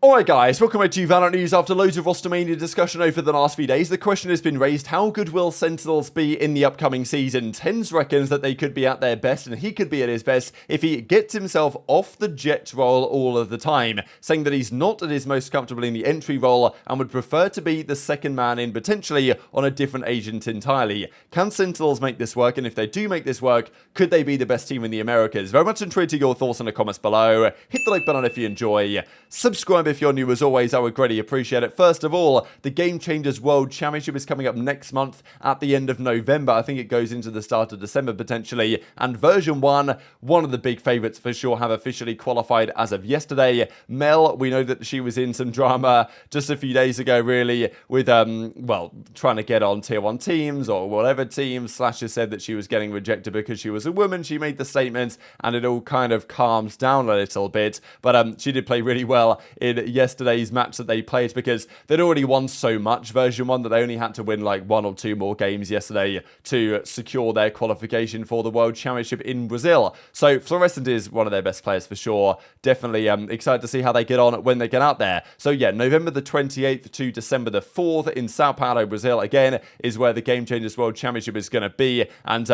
Alright guys, welcome back to VALORANT News. After loads of roster mania discussion over the last few days, the question has been raised, how good will Sentinels be in the upcoming season? TenZ reckons that they could be at their best, and he could be at his best if he gets himself off the Jett role all of the time, saying that he's not at his most comfortable in the entry role and would prefer to be the second man in, potentially on a different agent entirely. Can Sentinels make this work? And if they do make this work, could they be the best team in the Americas? Very much intrigued to your thoughts in the comments below. Hit the like button if you enjoy. Subscribe if you're new. As always, I would greatly appreciate it. First of all, the Game Changers World Championship is coming up next month at the end of November. I think it goes into the start of December potentially. And Version 1, one of the big favourites for sure, have officially qualified as of yesterday. Mel, we know that she was in some drama just a few days ago, really, with, well, trying to get on tier 1 teams or whatever teams. Slasher said that she was getting rejected because she was a woman. She made the statements and it all kind of calms down a little bit. But she did play really well in yesterday's match that they played because they'd already won so much, Version 1, that they only had to win like 1 or 2 more games yesterday to secure their qualification for the World Championship in Brazil. So Fluorescent is one of their best players for sure. Definitely excited to see how they get on when they get out there. So yeah, November the 28th to December the 4th in Sao Paulo, Brazil, again, is where the Game Changers World Championship is going to be. And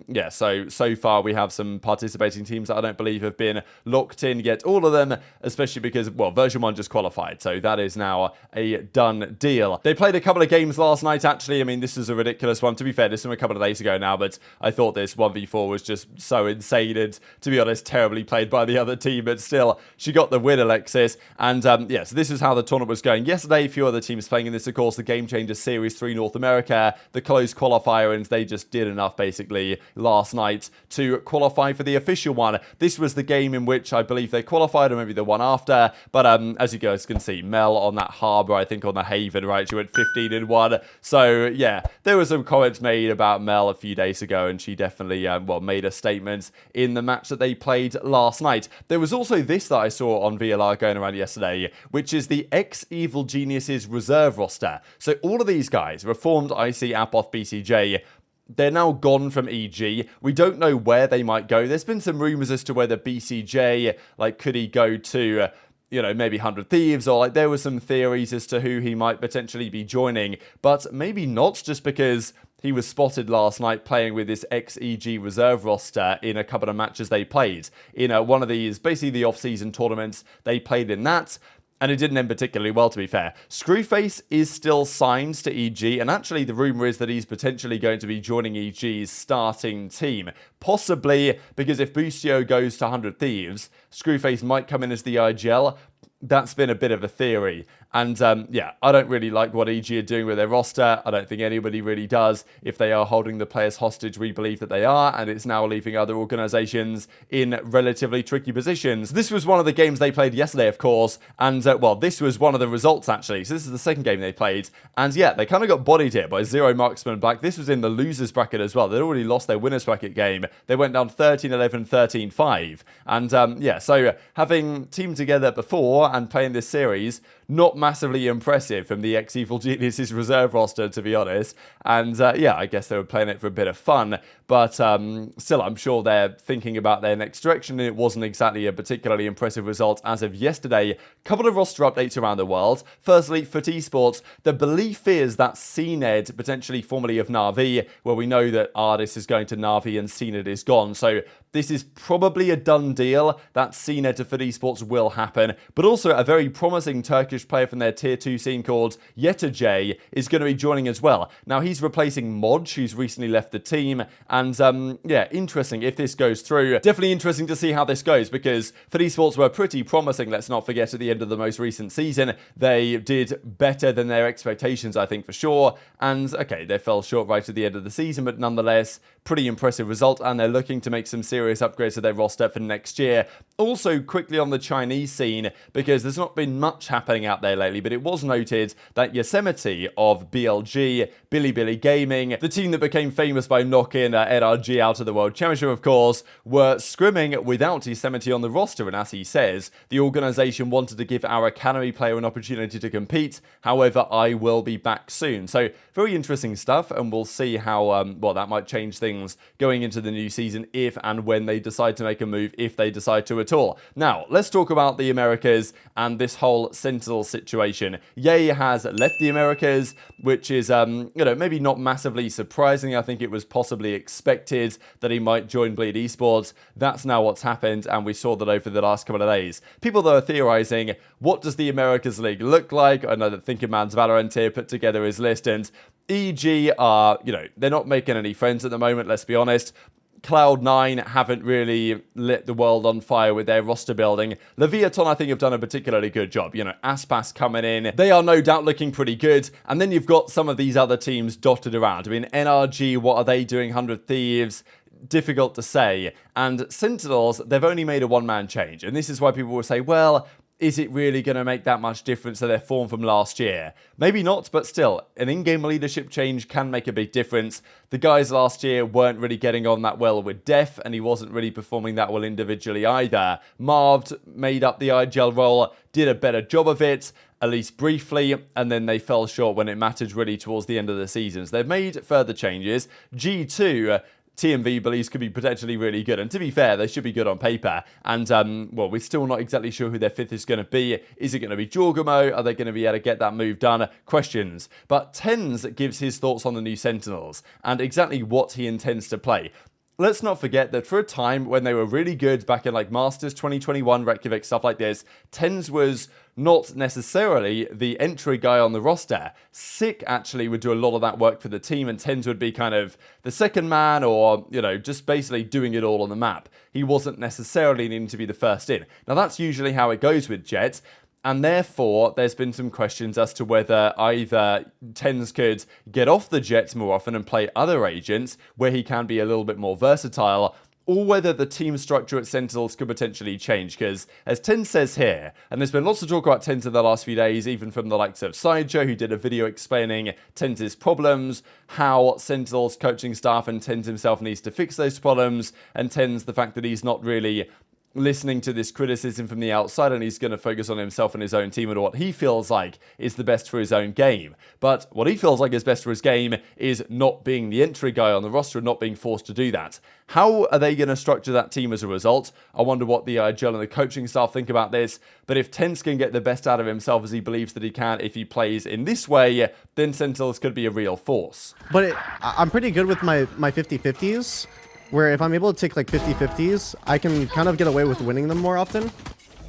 yeah, so far we have some participating teams that I don't believe have been locked in yet. All of them, especially because, well, Version 1 just qualified, so that is now a done deal. They played a couple of games last night, actually. I mean, this is a ridiculous one. To be fair, this was a couple of days ago now, but I thought this 1v4 was just so insane and, to be honest, terribly played by the other team, but still, she got the win, Alexis. And yeah, so this is how the tournament was going yesterday. A few other teams playing in this, of course, the Game Changers Series 3 North America, the closed qualifier, and they just did enough, basically, last night to qualify for the official one. This was the game in which I believe they qualified, or maybe the one after, but as you guys can see, Mel on that harbour, I think on the Haven, right? She went 15-1. So yeah, there were some comments made about Mel a few days ago, and she definitely, well, made a statement in the match that they played last night. There was also this that I saw on VLR going around yesterday, which is the ex-Evil Geniuses reserve roster. So all of these guys, Reformed, IC, Apoth, BCJ, they're now gone from EG. We don't know where they might go. There's been some rumours as to whether BCJ, like, could he go to, you know, maybe 100 Thieves, or like there were some theories as to who he might potentially be joining, but maybe not, just because he was spotted last night playing with this ex-EG reserve roster in a couple of matches they played. In one of these, basically the off-season tournaments, they played in that. And it didn't end particularly well, to be fair. Screwface is still signed to EG, and actually the rumour is that he's potentially going to be joining EG's starting team. Possibly because if Boostio goes to 100 Thieves, Screwface might come in as the IGL. That's been a bit of a theory. And yeah, I don't really like what EG are doing with their roster. I don't think anybody really does. If they are holding the players hostage, we believe that they are, and it's now leaving other organizations in relatively tricky positions. This was one of the games they played yesterday, of course, and well, this was one of the results, actually. So this is the second game they played, and yeah, they kind of got bodied here by 0 Marksman Black. This was in the losers bracket as well. They'd already lost their winners bracket game. They went down 13-11, 13-5, and yeah, so having teamed together before and playing this series, not massively impressive from the ex-Evil Geniuses reserve roster, to be honest. And yeah, I guess they were playing it for a bit of fun. But still, I'm sure they're thinking about their next direction. And it wasn't exactly a particularly impressive result as of yesterday. Couple of roster updates around the world. Firstly, for esports, the belief is that CNED, potentially formerly of Na'Vi, where we know that Ardis is going to Na'Vi and CNED is gone. So this is probably a done deal. That CNED to FUT Esports will happen. But also a very promising Turkish player from their tier 2 scene called Jett is going to be joining as well. Now he's replacing Modge, who's recently left the team. And yeah, interesting if this goes through. Definitely interesting to see how this goes, because FUT Esports were pretty promising, let's not forget, at the end of the most recent season. They did better than their expectations, I think, for sure. And okay, they fell short right at the end of the season, but nonetheless, pretty impressive result, and they're looking to make some serious upgrades to their roster for next year. Also, quickly on the Chinese scene, because there's not been much happening out there lately, but it was noted that Yosemite of BLG, Bilibili Gaming, the team that became famous by knocking NRG out of the World Championship, of course, were scrimming without Yosemite on the roster, and as he says, the organisation wanted to give our academy player an opportunity to compete. However, I will be back soon. So, very interesting stuff, and we'll see how, well, that might change things going into the new season if and when when they decide to make a move, if they decide to at all. Now, let's talk about the Americas and this whole Sentinels situation. Ye has left the Americas, which is, maybe not massively surprising. I think it was possibly expected that he might join Bleed Esports. That's now what's happened, and we saw that over the last couple of days. People, though, are theorizing, what does the Americas League look like? I know that Thinking Man's VALORANT here put together his list, and EG are, they're not making any friends at the moment, let's be honest. Cloud9 haven't really lit the world on fire with their roster building. Leviathan, I think, have done a particularly good job. Aspas coming in. They are no doubt looking pretty good. And then you've got some of these other teams dotted around. I mean, NRG, what are they doing? 100 Thieves. Difficult to say. And Sentinels, they've only made a one-man change. And this is why people will say, well, is it really going to make that much difference to their form from last year? Maybe not, but still, an in-game leadership change can make a big difference. The guys last year weren't really getting on that well with Def, and he wasn't really performing that well individually either. Marved made up the IGL role, did a better job of it, at least briefly, and then they fell short when it mattered really towards the end of the seasons. They've made further changes. G2... TMV believes could be potentially really good. And to be fair, they should be good on paper. And, we're still not exactly sure who their fifth is going to be. Is it going to be Jorgamo? Are they going to be able to get that move done? Questions. But TenZ gives his thoughts on the new Sentinels and exactly what he intends to play. Let's not forget that for a time when they were really good back in like Masters 2021, Reykjavik, stuff like this, TenZ was not necessarily the entry guy on the roster. Sick actually would do a lot of that work for the team, and TenZ would be kind of the second man or, just basically doing it all on the map. He wasn't necessarily needing to be the first in. Now that's usually how it goes with Jett. And therefore, there's been some questions as to whether either TenZ could get off the Jett more often and play other agents, where he can be a little bit more versatile, or whether the team structure at Sentinels could potentially change. Because, as TenZ says here, and there's been lots of talk about TenZ in the last few days, even from the likes of Sideshow, who did a video explaining TenZ's problems, how Sentinels coaching staff and TenZ himself needs to fix those problems, and TenZ, the fact that he's not really listening to this criticism from the outside, and he's going to focus on himself and his own team and what he feels like is the best for his own game. But what he feels like is best for his game is not being the entry guy on the roster and not being forced to do that. How are they going to structure that team as a result? I wonder what the IGL and the coaching staff think about this. But if TenZ can get the best out of himself as he believes that he can if he plays in this way, then Sentinels could be a real force. But I'm pretty good with my 50-50s. Where if I'm able to take like 50-50s, I can kind of get away with winning them more often.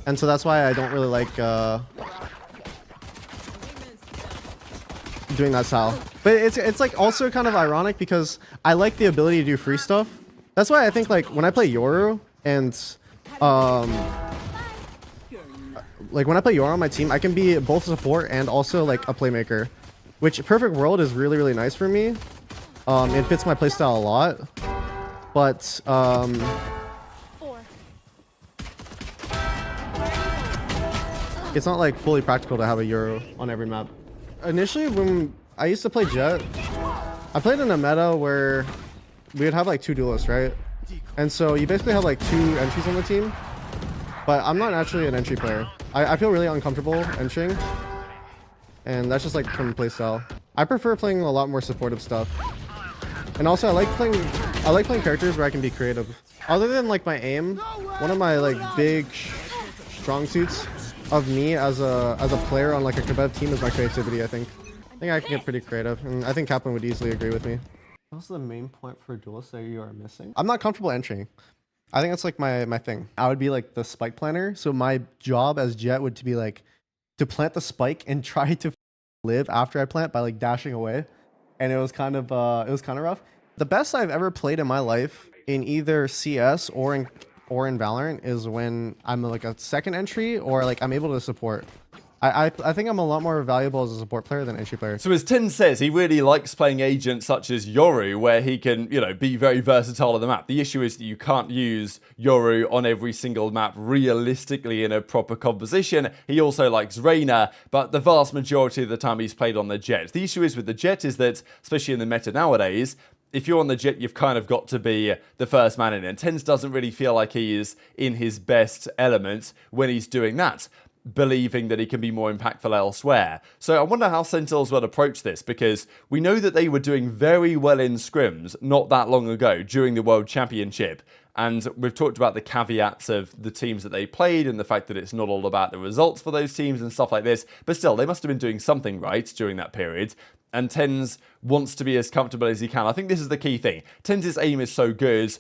And so that's why I don't really like doing that style. But it's like also kind of ironic because I like the ability to do free stuff. That's why I think like when I play Yoru and like when I play Yoru on my team, I can be both support and also like a playmaker, which Perfect World is really, really nice for me. It fits my playstyle a lot. But, it's not like fully practical to have a Euro on every map. Initially, when I used to play Jett, I played in a meta where we would have like 2 duelists, right? And so you basically have like 2 entries on the team. But I'm not naturally an entry player. I feel really uncomfortable entering. And that's just like from playstyle. I prefer playing a lot more supportive stuff. And also I like playing characters where I can be creative. Other than like my aim, one of my like big strong suits of me as a player on like a competitive team is my creativity, I think. I think I can get pretty creative, and I think Kaplan would easily agree with me. What's the main point for duelists that you are missing? I'm not comfortable entering. I think that's like my thing. I would be like the spike planner, so my job as Jett would to be like to plant the spike and try to live after I plant by like dashing away. And it was kind of rough. The best I've ever played in my life in either CS or in Valorant is when I'm like a second entry or like I'm able to support. I think I'm a lot more valuable as a support player than entry player. So as TenZ says, he really likes playing agents such as Yoru, where he can, be very versatile on the map. The issue is that you can't use Yoru on every single map realistically in a proper composition. He also likes Reyna, but the vast majority of the time he's played on the Jett. The issue is with the Jett is that, especially in the meta nowadays, if you're on the Jett, you've kind of got to be the first man in. And TenZ doesn't really feel like he is in his best element when he's doing that, believing that he can be more impactful elsewhere. So I wonder how Sentinels will approach this, because we know that they were doing very well in scrims not that long ago during the World Championship. And we've talked about the caveats of the teams that they played and the fact that it's not all about the results for those teams and stuff like this. But still, they must have been doing something right during that period. And TenZ wants to be as comfortable as he can. I think this is the key thing. TenZ's aim is so good,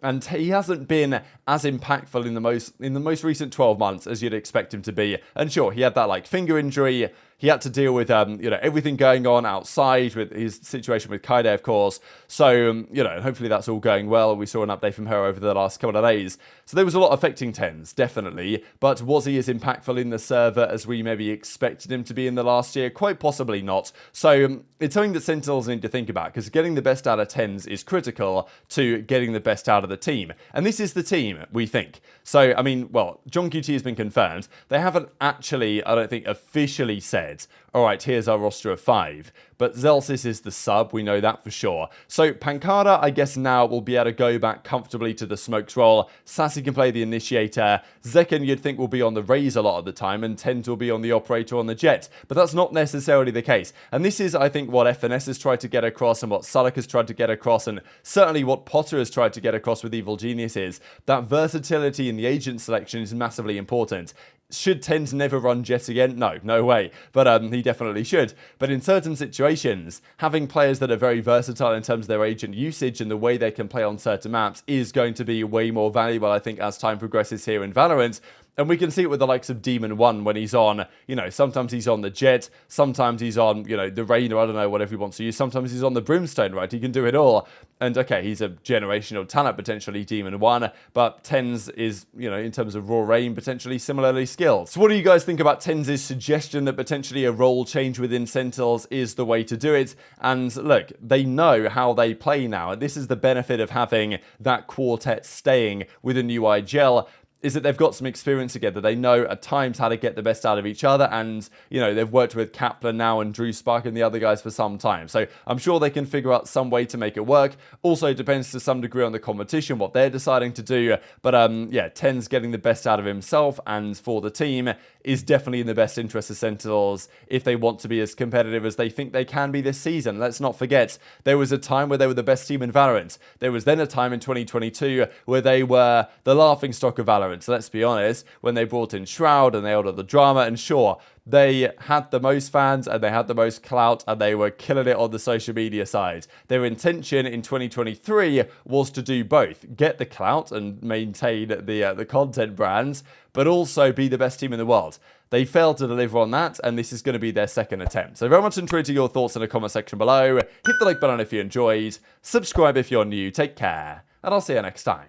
and he hasn't been as impactful in the most recent 12 months as you'd expect him to be. And sure, he had that like finger injury. He had to deal with everything going on outside with his situation with Kaide, of course. So hopefully that's all going well. We saw an update from her over the last couple of days. So there was a lot affecting TenZ, definitely. But was he as impactful in the server as we maybe expected him to be in the last year? Quite possibly not. So it's something that Sentinels need to think about, because getting the best out of TenZ is critical to getting the best out of the team. And this is the team, we think. So, I mean, well, Gen.G has been confirmed. They haven't actually, I don't think, officially said, all right, here's our roster of 5. But Zellsis is the sub, we know that for sure. So Pankada, I guess now will be able to go back comfortably to the smokes role. Sassy can play the initiator. Zekken, you'd think, will be on the Raze a lot of the time, and TenZ will be on the operator on the Jett. But that's not necessarily the case. And this is, I think, what FNS has tried to get across, and what Sullik has tried to get across, and certainly what Potter has tried to get across with Evil Genius is that versatility in the agent selection is massively important. Should TenZ never run Jett again? No, no way. But he definitely should. But in certain situations, having players that are very versatile in terms of their agent usage and the way they can play on certain maps is going to be way more valuable, I think, as time progresses here in Valorant. And we can see it with the likes of Demon 1 when he's on, sometimes he's on the Jett, sometimes he's on, the Rain, or I don't know, whatever he wants to use. Sometimes he's on the Brimstone, right? He can do it all. And okay, he's a generational talent, potentially, Demon 1, but TenZ is, in terms of raw aim, potentially similarly skilled. So what do you guys think about TenZ's suggestion that potentially a role change within Sentinels is the way to do it? And look, they know how they play now, and this is the benefit of having that quartet staying with a new IGL, is that they've got some experience together. They know at times how to get the best out of each other, and they've worked with Kaplan now and Drew Spark and the other guys for some time. So I'm sure they can figure out some way to make it work. Also depends to some degree on the competition, what they're deciding to do. But TenZ getting the best out of himself and for the team is definitely in the best interest of Sentinels if they want to be as competitive as they think they can be this season. Let's not forget, there was a time where they were the best team in Valorant. There was then a time in 2022 where they were the laughingstock of Valorant. So let's be honest, when they brought in Shroud and they had all the drama, and sure, they had the most fans and they had the most clout and they were killing it on the social media side. Their intention in 2023 was to do both. Get the clout and maintain the content brands, but also be the best team in the world. They failed to deliver on that, and this is going to be their second attempt. So very much intrigued to your thoughts in the comment section below. Hit the like button if you enjoyed. Subscribe if you're new. Take care, and I'll see you next time.